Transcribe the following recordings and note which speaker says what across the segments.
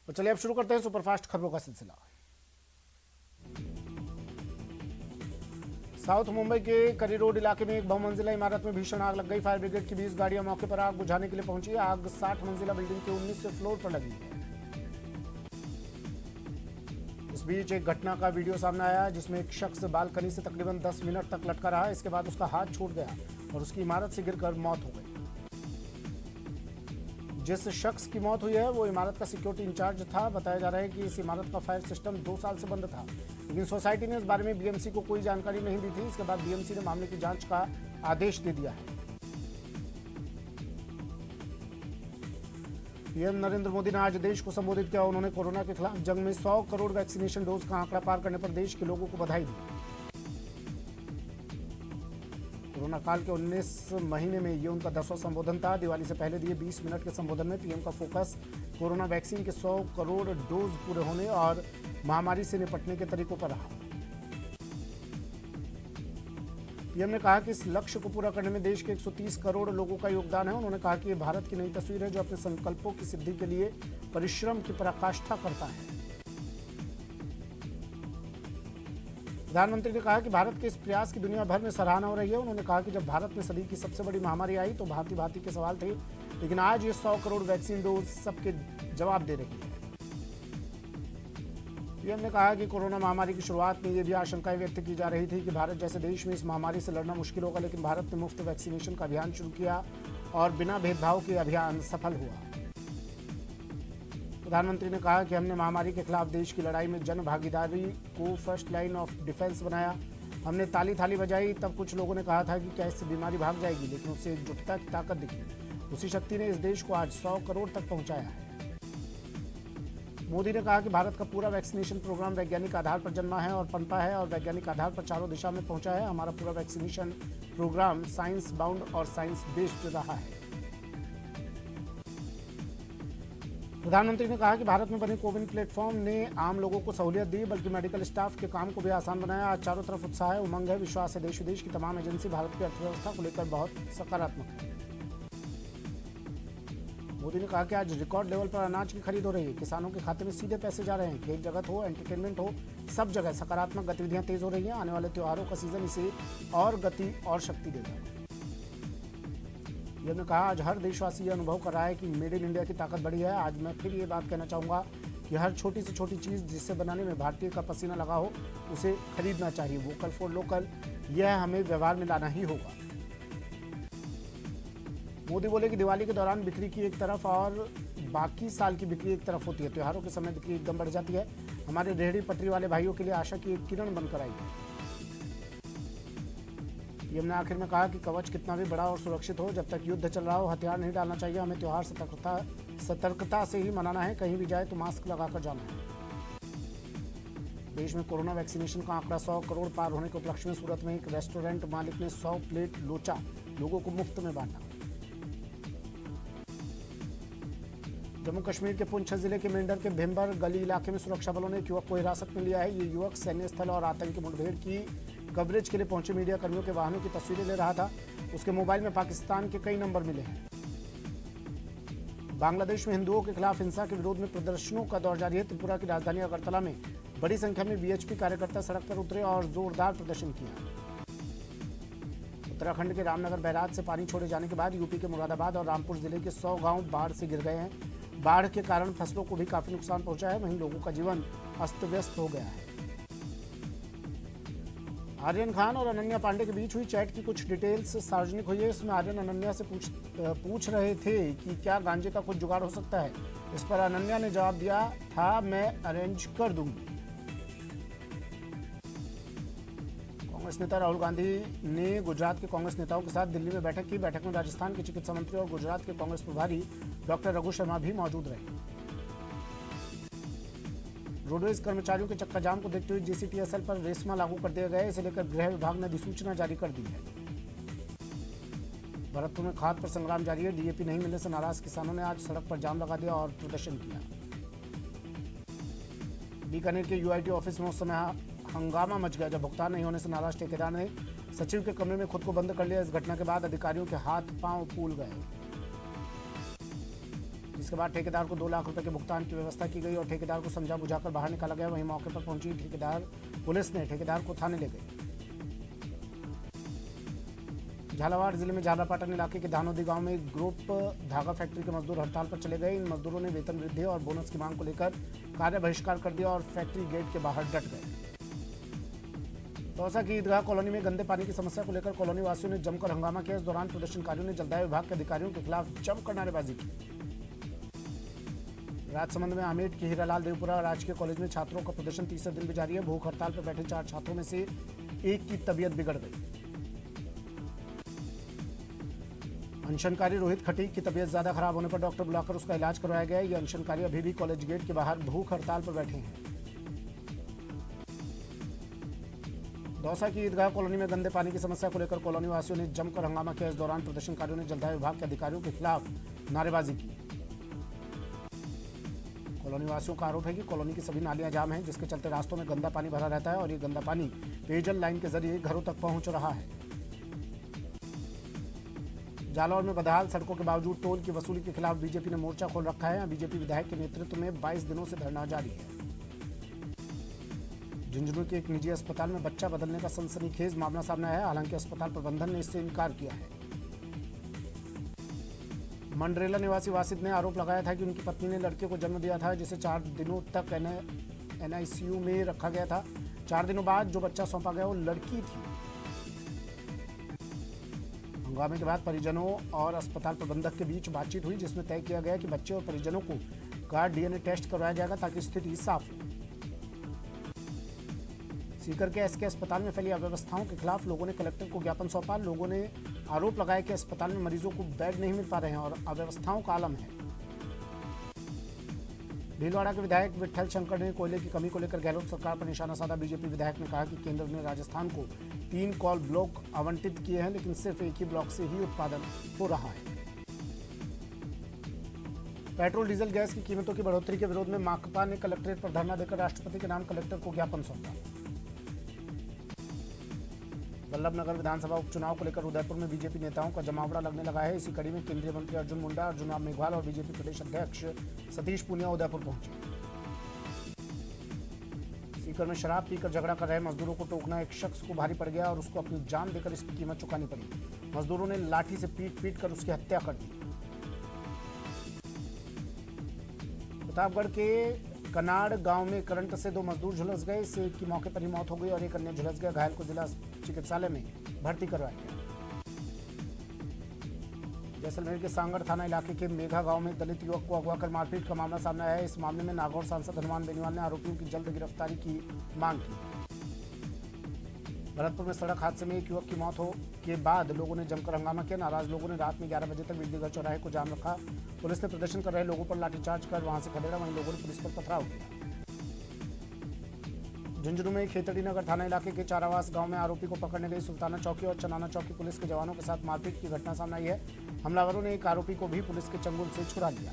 Speaker 1: तो चलिए अब शुरू करते हैं सुपरफास्ट खबरों का सिलसिला। साउथ मुंबई के करी रोड इलाके में एक बहुमंजिला इमारत में भीषण आग लग गई। फायर ब्रिगेड की 20 गाड़ियां मौके पर आग बुझाने के लिए पहुंची। आग 60 मंजिला बिल्डिंग के 19वें फ्लोर पर लगी है। इस बीच एक घटना का वीडियो सामने आया जिसमें एक शख्स बालकनी से तकरीबन 10 मिनट तक लटका रहा। इसके बाद उसका हाथ छूट गया और उसकी इमारत से गिरकर मौत हो गई। जिस शख्स की मौत हुई है वो इमारत का सिक्योरिटी इंचार्ज था। बताया जा रहा है कि इस इमारत का फायर सिस्टम 2 साल से बंद था, लेकिन सोसाइटी ने इस बारे में बीएमसी को कोई जानकारी नहीं दी थी। इसके बाद बीएमसी ने मामले की जांच का आदेश दे दिया है। पीएम नरेंद्र मोदी ने आज देश को संबोधित किया। उन्होंने कोरोना के खिलाफ जंग में 100 करोड़ वैक्सीनेशन डोज का आंकड़ा पार करने पर देश के लोगों को बधाई दी। कोरोना काल के 19 महीने में ये उनका 10वां संबोधन था। दिवाली से पहले दिए 20 मिनट के संबोधन में पीएम का फोकस कोरोना वैक्सीन के 100 करोड़ डोज पूरे होने और महामारी से निपटने के तरीकों पर रहा। पीएम ने कहा कि इस लक्ष्य को पूरा करने में देश के 130 करोड़ लोगों का योगदान है। उन्होंने कहा कि ये भारत की नई तस्वीर है जो अपने संकल्पों की सिद्धि के लिए परिश्रम की पराकाष्ठा करता है। प्रधानमंत्री ने कहा कि भारत के इस प्रयास की दुनिया भर में सराहना हो रही है। उन्होंने कहा कि जब भारत में सदी की सबसे बड़ी महामारी आई तो भांति भांति के सवाल थे, लेकिन आज ये 100 करोड़ वैक्सीन डोज सबके जवाब दे रही है। पीएम ने कहा कि कोरोना महामारी की शुरुआत में ये भी आशंकाएं व्यक्त की जा रही थी कि भारत जैसे देश में इस महामारी से लड़ना मुश्किल होगा, लेकिन भारत ने मुफ्त वैक्सीनेशन का अभियान शुरू किया और बिना भेदभाव के अभियान सफल हुआ। प्रधानमंत्री ने कहा कि हमने महामारी के खिलाफ देश की लड़ाई में जन भागीदारी को फर्स्ट लाइन ऑफ डिफेंस बनाया। हमने ताली थाली बजाई, तब कुछ लोगों ने कहा था कि क्या इससे बीमारी भाग जाएगी, लेकिन उससे एकजुटता की ताकत दिखी। उसी शक्ति ने इस देश को आज 100 करोड़ तक पहुंचाया है। मोदी ने कहा कि भारत का पूरा वैक्सीनेशन प्रोग्राम वैज्ञानिक आधार पर जन्मा है और पनपा है और वैज्ञानिक आधार पर चारों दिशा में पहुंचा है। हमारा पूरा वैक्सीनेशन प्रोग्राम साइंस बाउंड और साइंस बेस्ड रहा है। प्रधानमंत्री ने कहा कि भारत में बने कोविन प्लेटफॉर्म ने आम लोगों को सहूलियत दी, बल्कि मेडिकल स्टाफ के काम को भी आसान बनाया। आज चारों तरफ उत्साह है, उमंग है, विश्वास है। देश विदेश की तमाम एजेंसी भारत की अर्थव्यवस्था को लेकर बहुत सकारात्मक है। मोदी ने कहा कि आज रिकॉर्ड लेवल पर अनाज की खरीद हो रही है। किसानों के खाते में सीधे पैसे जा रहे हैं। खेल जगत हो, एंटरटेनमेंट हो, सब जगह सकारात्मक गतिविधियां तेज हो रही हैं। आने वाले त्योहारों का सीजन इसे और गति और शक्ति देगा। पीएम ने कहा आज हर देशवासी ये अनुभव कर रहा है कि मेड इन इंडिया की ताकत बढ़ी है। आज मैं फिर ये बात कहना चाहूँगा कि हर छोटी से छोटी चीज़ जिसे बनाने में भारतीय का पसीना लगा हो उसे खरीदना चाहिए। वोकल फॉर लोकल, यह हमें व्यवहार में लाना ही होगा। मोदी बोले कि दिवाली के दौरान बिक्री की एक तरफ और बाकी साल की बिक्री एक तरफ होती है। त्योहारों के समय बिक्री एकदम बढ़ जाती है। हमारे रेहड़ी पटरी वाले भाइयों के लिए आशा की एक किरण बनकर आई है। पीएम ने आखिर में कहा कि कवच कितना भी बड़ा और सुरक्षित हो, जब तक युद्ध चल रहा हो हथियार नहीं डालना चाहिए। हमें त्योहार सतर्कता से ही मनाना है। कहीं भी जाए तो मास्क लगाकर जाना है। देश में कोरोना वैक्सीनेशन का आंकड़ा 100 करोड़ पार होने के उपलक्ष्य में सूरत में एक रेस्टोरेंट मालिक ने 100 प्लेट लोचा लोगों को मुफ्त में बांटा। जम्मू कश्मीर के पुंछ जिले के मेंढर के भिम्बर गली इलाके में सुरक्षा बलों ने एक युवक को हिरासत में लिया है। ये युवक सैन्य स्थल और आतंकी मुठभेड़ की कवरेज के लिए पहुंचे मीडिया कर्मियों के वाहनों की तस्वीरें ले रहा था। उसके मोबाइल में पाकिस्तान के कई नंबर मिले हैं। बांग्लादेश में हिंदुओं के खिलाफ हिंसा के विरोध में प्रदर्शनों का दौर जारी है। त्रिपुरा की राजधानी अगरतला में बड़ी संख्या में वीएचपी कार्यकर्ता सड़क पर उतरे और जोरदार प्रदर्शन किया। उत्तराखंड के रामनगर बैराज से पानी छोड़े जाने के बाद यूपी के मुरादाबाद और रामपुर जिले के 100 गांव बाढ़ से घिर गए हैं। बाढ़ के कारण फसलों को भी काफी नुकसान पहुंचा है। वहीं लोगों का जीवन अस्त व्यस्त हो गया है। आर्यन खान और अनन्या पांडे के बीच हुई चैट की कुछ डिटेल्स सार्वजनिक हुई है। इसमें आर्यन अनन्या से पूछ रहे थे कि क्या गांजे का कुछ जुगाड़ हो सकता है। इस पर अनन्या ने जवाब दिया था, मैं अरेंज कर दूंगी। कांग्रेस नेता राहुल गांधी ने गुजरात के कांग्रेस नेताओं के साथ दिल्ली में बैठक की। बैठक में राजस्थान के चिकित्सा मंत्री और गुजरात के कांग्रेस प्रभारी डॉक्टर रघु शर्मा भी मौजूद रहे। रोडवेज कर्मचारियों के चक्का जाम को देखते हुए जीसीटीएसएल पर रेशमा लागू कर दिया गया है। इसे लेकर गृह विभाग ने अधिसूचना जारी कर दी है। भरतपुर में खाद पर संग्राम जारी है। डीएपी नहीं मिलने से नाराज किसानों ने आज सड़क पर जाम लगा दिया और प्रदर्शन किया। बीकानेर के यूआईटी ऑफिस में उस समय हंगामा मच गया जब भुगतान नहीं होने से नाराज ठेकेदार ने सचिव के कमरे में खुद को बंद कर लिया। इस घटना के बाद अधिकारियों के हाथ पांव फूल गए। जिसके बाद ठेकेदार को 2 लाख रुपए के भुगतान की व्यवस्था की गई और ठेकेदार को समझा बुझाकर बाहर निकाला गया। वहीं मौके पर पहुंची पुलिस ने ठेकेदार को थाने ले गई। झालावाड़ जिले में झालापाटन इलाके के धानोदी गांव में ग्रुप धागा फैक्ट्री के मजदूर हड़ताल पर चले गए। इन मजदूरों ने वेतन वृद्धि और बोनस की मांग को लेकर कार्य बहिष्कार कर दिया और फैक्ट्री गेट के बाहर डट गए। दौसा की ईदगाह कॉलोनी में गंदे पानी की समस्या को लेकर कॉलोनी वासियों ने जमकर हंगामा किया। इस दौरान प्रदर्शनकारियों ने जलदाय विभाग के अधिकारियों के खिलाफ जमकर नारेबाजी की। राजसमंद में आमेट के हीरालाल देवपुरा राजकीय कॉलेज में छात्रों का प्रदर्शन तीसरे दिन भी जारी है। भूख हड़ताल पर बैठे 4 छात्रों में से एक की तबीयत बिगड़ गई। अनशनकारी रोहित खटीक की तबीयत ज्यादा खराब होने पर डॉक्टर बुलाकर उसका इलाज करवाया गया। ये अनशनकारी अभी भी कॉलेज गेट के बाहर भूख हड़ताल पर बैठे हैं। दौसा की ईदगाह कॉलोनी में गंदे पानी की समस्या को लेकर कॉलोनी वासियों ने जमकर हंगामा किया। इस दौरान प्रदर्शनकारियों ने जलदाय विभाग के अधिकारियों के खिलाफ नारेबाजी की। कॉलोनी वासियों का आरोप है कि कॉलोनी की सभी नालियां जाम हैं, जिसके चलते रास्तों में गंदा पानी भरा रहता है और ये गंदा पानी पेयजल लाइन के जरिए घरों तक पहुंच रहा है। जालौर में बदहाल सड़कों के बावजूद टोल की वसूली के खिलाफ बीजेपी ने मोर्चा खोल रखा है। बीजेपी विधायक के नेतृत्व में 22 दिनों से धरना जारी है। झुंझुनू के एक निजी अस्पताल में बच्चा बदलने का सनसनीखेज मामला सामने आया है। हालांकि अस्पताल प्रबंधन ने इससे इनकार किया है। मंडरेला निवासी वासिद ने आरोप लगाया था कि उनकी पत्नी ने लड़के को जन्म दिया था, जिसे 4 दिनों तक NICU में रखा गया था। 4 दिनों बाद जो बच्चा सौंपा गया वो लड़की थी। हंगामे के बाद परिजनों और अस्पताल प्रबंधक के बीच बातचीत हुई, जिसमें तय किया गया कि बच्चे और परिजनों का DNA टेस्ट करवाया जाएगा ताकि स्थिति साफ हो। सीकर के SK अस्पताल में फैली अव्यवस्थाओं के खिलाफ लोगों ने कलेक्टर को ज्ञापन सौंपा। लोगों ने आरोप लगाया कि अस्पताल में मरीजों को बेड नहीं मिल पा रहे हैं और अव्यवस्थाओं का आलम है। भीलवाड़ा के विधायक विट्ठल शंकर ने कोयले की कमी को लेकर गहलोत सरकार पर निशाना साधा। बीजेपी विधायक ने कहा कि केंद्र ने राजस्थान को 3 कोल ब्लॉक आवंटित किए हैं, लेकिन सिर्फ एक ही ब्लॉक से ही उत्पादन हो रहा है। पेट्रोल डीजल गैस की कीमतों की बढ़ोतरी के विरोध में माकपा ने कलेक्ट्रेट पर धरना देकर राष्ट्रपति के नाम कलेक्टर को ज्ञापन सौंपा। वल्लभनगर विधानसभा उपचुनाव को लेकर उदयपुर में बीजेपी नेताओं का जमावड़ा लगने लगा है। इसी कड़ी में केंद्रीय मंत्री अर्जुन मुंडा, अर्जुन राम मेघवाल और बीजेपी प्रदेश अध्यक्ष सतीश पूनिया उदयपुर पहुंचे। सीकर में शराब पीकर झगड़ा कर रहे मजदूरों को टोकना एक शख्स को भारी पड़ गया और उसको अपनी जान देकर इसकी कीमत चुकानी पड़ी। मजदूरों ने लाठी से पीट कर उसकी हत्या कर दी। प्रतापगढ़ के कनाड़ गांव में करंट से 2 मजदूर झुलस गए। इससे एक की मौके पर ही मौत हो गई और एक अन्य झुलस गया। घायल को जिला चिकित्सालय में भर्ती करवाया गया। जैसलमेर के सांगड़ थाना इलाके के मेघा गांव में दलित युवक को अगवा कर मारपीट का मामला सामने आया है। इस मामले में नागौर सांसद हनुमान बेनीवाल ने आरोपियों की जल्द गिरफ्तारी की मांग की। भरतपुर में सड़क हादसे में एक युवक की मौत हो के बाद लोगों ने जमकर हंगामा किया। नाराज लोगों ने रात में 11 बजे तक बिजलीगढ़ चौराहे को जाम रखा। पुलिस ने प्रदर्शन कर रहे लोगों पर लाठीचार्ज कर वहां से खदेड़ा। वहीं लोगों ने पुलिस पर पथराव किया। झुंझुनू में खेतड़ी नगर थाना इलाके के चारावास गांव में आरोपी को पकड़ने गई सुल्ताना चौकी और चनाना चौकी पुलिस के जवानों के साथ मारपीट की घटना सामने आई है। हमलावरों ने एक आरोपी को भी पुलिस के चंगुल से छुड़ा लिया।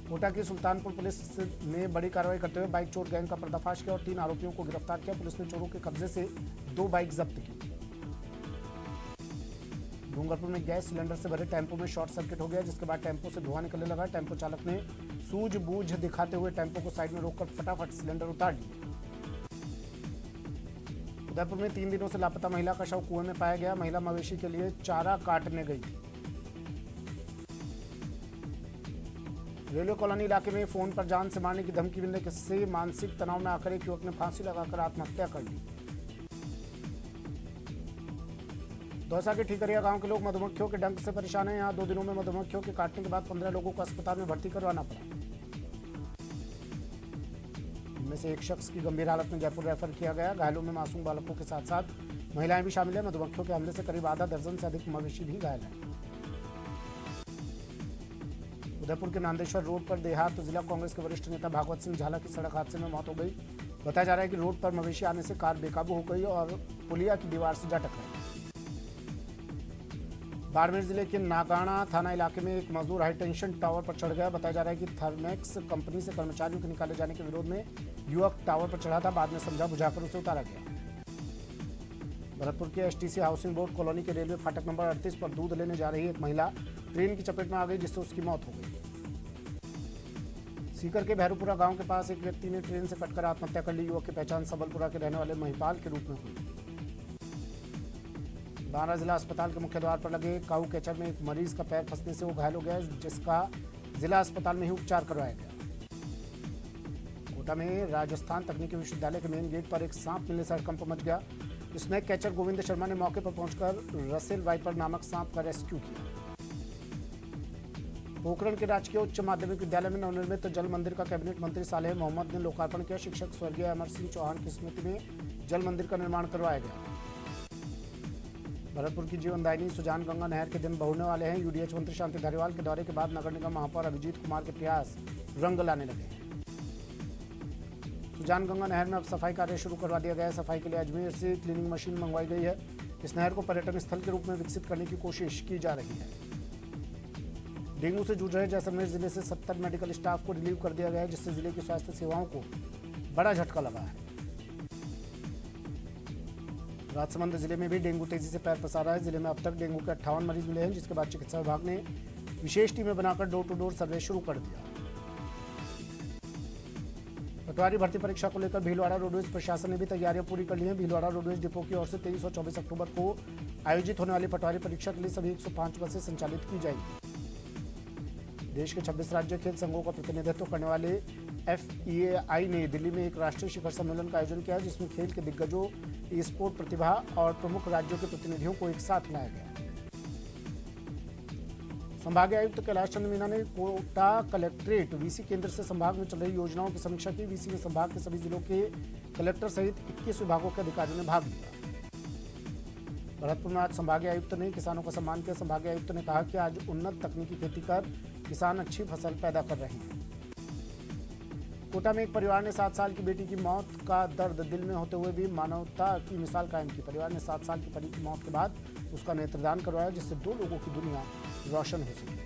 Speaker 1: कोटा की सुल्तानपुर पुलिस ने बड़ी कार्रवाई करते हुए बाइक चोर गैंग का पर्दाफाश किया और 3 आरोपियों को गिरफ्तार किया। पुलिस ने चोरों के कब्जे से 2 बाइक जब्त की। डूंगरपुर में गैस सिलेंडर से भरे टेंपो में शॉर्ट सर्किट हो गया, जिसके बाद टेंपो से धुआं निकलने लगा। टेंपो चालक ने सूझबूझ दिखाते हुए टेंपो को साइड में रोककर फटाफट सिलेंडर उतार लिया। उदयपुर में 3 दिनों से लापता महिला का शव कुएं में पाया गया। महिला मवेशी के लिए चारा काटने गई थी। रेलवे कॉलोनी इलाके में फोन पर जान से मारने की धमकी मिलने से मानसिक तनाव में आकर एक युवक ने फांसी लगाकर आत्महत्या कर ली। दौसा के ठीकरिया गांव के लोग मधुमक्खियों के डंक से परेशान हैं। यहां 2 दिनों में मधुमक्खियों के काटने के बाद 15 लोगों को अस्पताल में भर्ती करवाना पड़ा। इनमें से एक शख्स की गंभीर हालत में जयपुर रेफर किया गया। घायलों में मासूम बालकों के साथ साथ महिलाएं भी शामिल है। मधुमक्खियों के हमले से करीब आधा दर्जन से अधिक मवेशी भी घायल है। उदयपुर के नांदेश्वर रोड पर देहात जिला कांग्रेस के वरिष्ठ नेता भागवत सिंह झाला की सड़क हादसे में मौत हो गई। बताया जा रहा है कि रोड पर मवेशी आने से कार बेकाबू हो गई और पुलिया की दीवार से जा टकराई। बाड़मेर जिले के नागाना थाना इलाके में एक मजदूर हाई टेंशन टावर पर चढ़ गया। बताया जा रहा है कि थर्मेक्स कंपनी से कर्मचारियों के निकाले जाने के विरोध में युवक टावर पर चढ़ा था। बाद में समझा बुझाकर उसे उतारा गया। भरतपुर के STC हाउसिंग बोर्ड कॉलोनी के रेलवे फाटक नंबर 38 पर दूध लेने जा रही एक महिला ट्रेन की चपेट में आ गई, जिससे उसकी मौत हो गई। सीकर के भैरूपुरा गांव के पास एक व्यक्ति ने ट्रेन से कटकर आत्महत्या कर ली। युवक की पहचान सबलपुरा के रहने वाले महिपाल के रूप में हुई। बांदा जिला अस्पताल के मुख्य द्वार पर लगे काऊ कैचर में एक मरीज का पैर फंसने से वो घायल हो गया, जिसका जिला अस्पताल में ही उपचार करवाया गया। कोटा में राजस्थान तकनीकी विश्वविद्यालय के मेन गेट पर एक सांप मिलने से हड़कंप मच गया। स्नेक कैचर गोविंद शर्मा ने मौके पर पहुंचकर रसेल वाइपर नामक सांप का रेस्क्यू किया। पोखरण के राजकीय उच्च माध्यमिक विद्यालय में नवनिर्मित जल मंदिर का कैबिनेट मंत्री सालेह मोहम्मद ने लोकार्पण किया। शिक्षक स्वर्गीय अमर सिंह चौहान की स्मृति में जल मंदिर का निर्माण करवाया गया। भरतपुर की जीवनदायिनी सुजान गंगा नहर के दिन बहुने वाले हैं। यूडीएच मंत्री शांति धारीवाल के दौरे के बाद नगर निगम महापौर अभिजीत कुमार के प्रयास रंग लाने लगे हैं। सुजान गंगा नहर में अब सफाई कार्य शुरू करवा दिया गया है। सफाई के लिए अजमेर से क्लीनिंग मशीन मंगवाई गई है। इस नहर को पर्यटन स्थल के रूप में विकसित करने की कोशिश की जा रही है। डेंगू से जूझ रहे जैसलमेर जिले से 70 मेडिकल स्टाफ को रिलीव कर दिया गया है, जिससे जिले की स्वास्थ्य सेवाओं को बड़ा झटका लगा है। राजसमंद जिले में भी डेंगू तेजी से पैर पसार रहा है। जिले में अब तक डेंगू के 58 मरीज मिले हैं, जिसके बाद चिकित्सा विभाग ने विशेष टीमें बनाकर डोर टू डोर सर्वे शुरू कर दिया। पटवारी भर्ती परीक्षा को लेकर भीलवाड़ा रोडवेज प्रशासन ने भी तैयारियां पूरी कर ली हैं। भीलवाड़ा रोडवेज डिपो की ओर से 23 और 24 अक्टूबर को आयोजित होने वाली पटवारी परीक्षा के लिए सभी 105 बसें संचालित की जाएंगी। देश के 26 राज्य खेल संघों का प्रतिनिधित्व करने वाले FEAI ने दिल्ली में एक राष्ट्रीय शिखर सम्मेलन का आयोजन किया, जिसमें खेल के दिग्गजों, ई स्पोर्ट प्रतिभा और प्रमुख राज्यों के प्रतिनिधियों को एक साथ लाया गया। संभागीय आयुक्त कैलाश चंद्र मीना ने कोटा कलेक्ट्रेट वीसी केंद्र से संभाग में चल रही योजनाओं की समीक्षा की। वीसी में संभाग के सभी जिलों के कलेक्टर सहित 21 विभागों के अधिकारियों ने भाग लिया। भरतपुर में आज संभागीय आयुक्त ने किसानों का सम्मान किया। संभागीय आयुक्त ने कहा कि आज उन्नत तकनीकी खेती कर किसान अच्छी फसल पैदा कर रहे हैं। कोटा में एक परिवार ने 7 साल की बेटी की मौत का दर्द दिल में होते हुए भी मानवता की मिसाल कायम की। परिवार ने 7 साल की परी की मौत के बाद उसका नेत्रदान करवाया, जिससे 2 लोगों की दुनिया रोशन हो सके।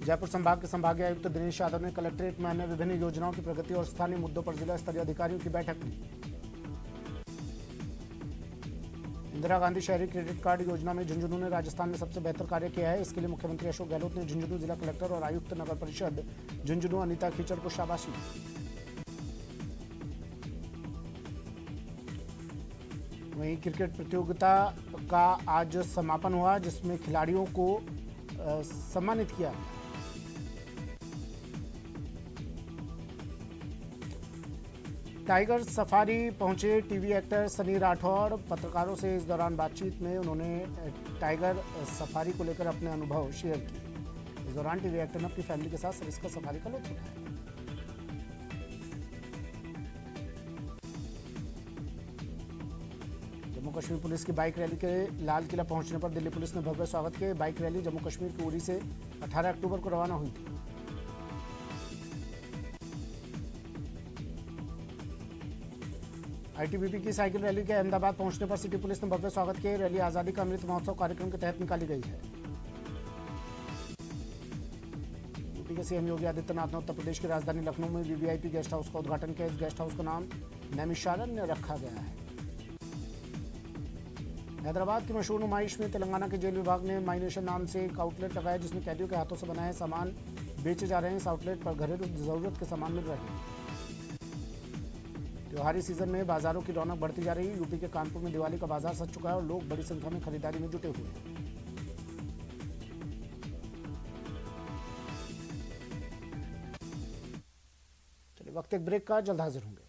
Speaker 1: जयपुर संभाग के संभागीय आयुक्त दिनेश यादव ने कलेक्ट्रेट में अन्य विभिन्न योजनाओं की प्रगति और स्थानीय मुद्दों पर जिला स्तरीय अधिकारियों की बैठक ली। इंदिरा गांधी शहरी क्रेडिट कार्ड योजना में झुंझुनू ने राजस्थान में सबसे बेहतर कार्य किया है। इसके लिए मुख्यमंत्री अशोक गहलोत ने झुंझुनू जिला कलेक्टर और आयुक्त नगर परिषद झुंझुनू अनीता खीचड़ को शाबाशी दी। वहीं क्रिकेट प्रतियोगिता का आज समापन हुआ, जिसमें खिलाड़ियों को सम्मानित किया। टाइगर सफारी पहुंचे टीवी एक्टर सनी राठौड़। पत्रकारों से इस दौरान बातचीत में उन्होंने टाइगर सफारी को लेकर अपने अनुभव शेयर किए। इस दौरान टीवी एक्टर ने अपनी फैमिली के साथ सरिस्का सफारी का लुत्फ उठाया। जम्मू कश्मीर पुलिस की बाइक रैली के लाल किला पहुंचने पर दिल्ली पुलिस ने भव्य स्वागत किया। बाइक रैली जम्मू कश्मीर की उरी से 18 अक्टूबर को रवाना हुई थी। ITBP की साइकिल रैली के अहमदाबाद पहुंचने पर सिटी पुलिस ने भव्य स्वागत किया। रैली आजादी का अमृत महोत्सव कार्यक्रम के तहत निकाली गई है। यूपी के सीएम योगी आदित्यनाथ ने उत्तर प्रदेश की राजधानी लखनऊ में VVIP गेस्ट हाउस का उद्घाटन किया। इस गेस्ट हाउस का नाम नैमिषारण्य रखा गया है। हैदराबाद की मशहूर नुमाइश में तेलंगाना के जेल विभाग ने माइनेशन नाम से एक आउटलेट लगाया, जिसमें कैदियों के हाथों से बनाए सामान बेचे जा रहे हैं। इस आउटलेट पर घरेलू जरूरत के सामान मिल रहे हैं। त्योहारी सीजन में बाजारों की रौनक बढ़ती जा रही है। यूपी के कानपुर में दिवाली का बाजार सज चुका है और लोग बड़ी संख्या में खरीदारी में जुटे हुए हैं। चलिए वक्त एक ब्रेक का, जल्द हाजिर होंगे।